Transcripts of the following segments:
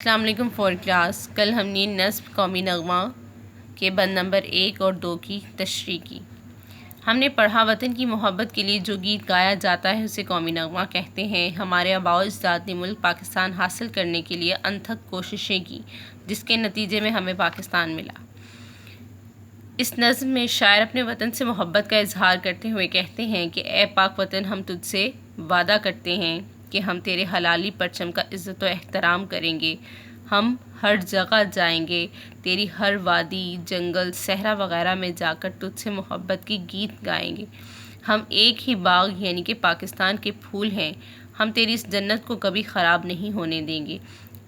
السلام علیکم four class. کل ہم نے نصب قومی نغمہ کے بند نمبر 1 اور 2 کی تشریح کی۔ ہم نے پڑھا وطن کی محبت کے لیے جو گیت گایا جاتا ہے اسے قومی نغمہ کہتے ہیں۔ ہمارے آباء و اجداد نے ملک پاکستان حاصل کرنے کے لیے انتھک کوششیں کی جس کے نتیجے میں ہمیں پاکستان ملا۔ اس نظم میں شاعر اپنے وطن سے محبت کا اظہار کرتے ہوئے کہتے ہیں کہ اے پاک وطن، ہم تجھ سے وعدہ کرتے ہیں کہ ہم تیرے حلالی پرچم کا عزت و احترام کریں گے، ہم ہر جگہ جائیں گے، تیری ہر وادی، جنگل، صحرا وغیرہ میں جا کر تجھ سے محبت کی گیت گائیں گے۔ ہم ایک ہی باغ یعنی کہ پاکستان کے پھول ہیں، ہم تیری اس جنت کو کبھی خراب نہیں ہونے دیں گے۔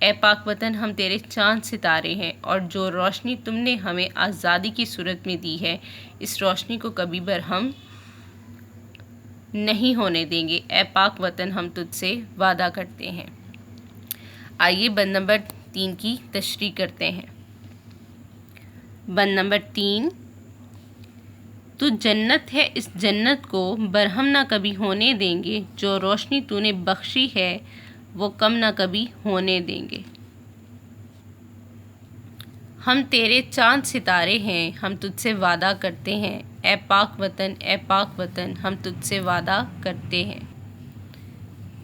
اے پاک وطن، ہم تیرے چاند ستارے ہیں اور جو روشنی تم نے ہمیں آزادی کی صورت میں دی ہے اس روشنی کو کبھی برہم نہیں ہونے دیں گے۔ اے پاک وطن، ہم تجھ سے وعدہ کرتے ہیں۔ آئیے بند نمبر 3 کی تشریح کرتے ہیں۔ بند نمبر 3، تو جنت ہے، اس جنت کو برہم نہ کبھی ہونے دیں گے، جو روشنی تو نے بخشی ہے وہ کم نہ کبھی ہونے دیں گے۔ ہم تیرے چاند ستارے ہیں، ہم تجھ سے وعدہ کرتے ہیں۔ اے پاک وطن، اے پاک وطن، ہم تجھ سے وعدہ کرتے ہیں۔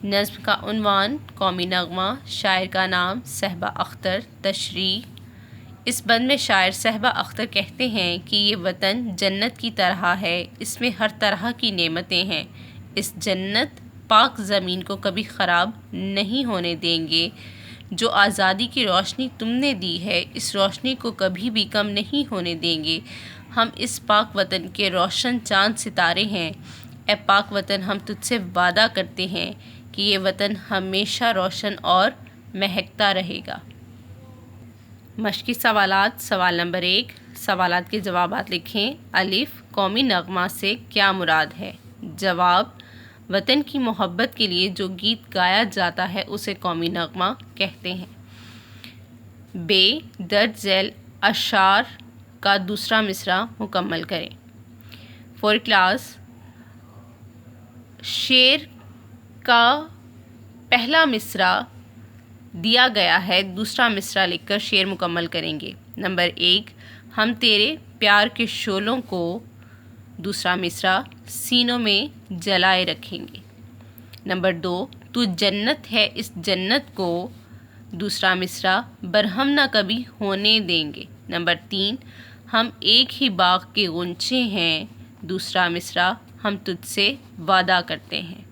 نظم کا عنوان قومی نغمہ، شاعر کا نام صہبا اختر۔ تشریح: اس بند میں شاعر صہبا اختر کہتے ہیں کہ یہ وطن جنت کی طرح ہے، اس میں ہر طرح کی نعمتیں ہیں، اس جنت پاک زمین کو کبھی خراب نہیں ہونے دیں گے۔ جو آزادی کی روشنی تم نے دی ہے اس روشنی کو کبھی بھی کم نہیں ہونے دیں گے۔ ہم اس پاک وطن کے روشن چاند ستارے ہیں۔ اے پاک وطن، ہم تجھ سے وعدہ کرتے ہیں کہ یہ وطن ہمیشہ روشن اور مہکتا رہے گا۔ مشقی سوالات: سوال نمبر 1، سوالات کے جوابات لکھیں۔ الف، قومی نغمہ سے کیا مراد ہے؟ جواب: وطن کی محبت کے لیے جو گیت گایا جاتا ہے اسے قومی نغمہ کہتے ہیں۔ ب، درج ذیل اشعار کا دوسرا مصرع مکمل کریں۔ فور کلاس، شعر کا پہلا مصرع دیا گیا ہے، دوسرا مصرع لکھ کر شعر مکمل کریں گے۔ نمبر 1، ہم تیرے پیار کے شعلوں کو، دوسرا مصرع سینوں میں جلائے رکھیں گے۔ نمبر 2، تو جنت ہے، اس جنت کو، دوسرا مصرع برہم نہ کبھی ہونے دیں گے۔ نمبر 3، ہم ایک ہی باغ کے غنچے ہیں، دوسرا مصرع ہم تجھ سے وعدہ کرتے ہیں۔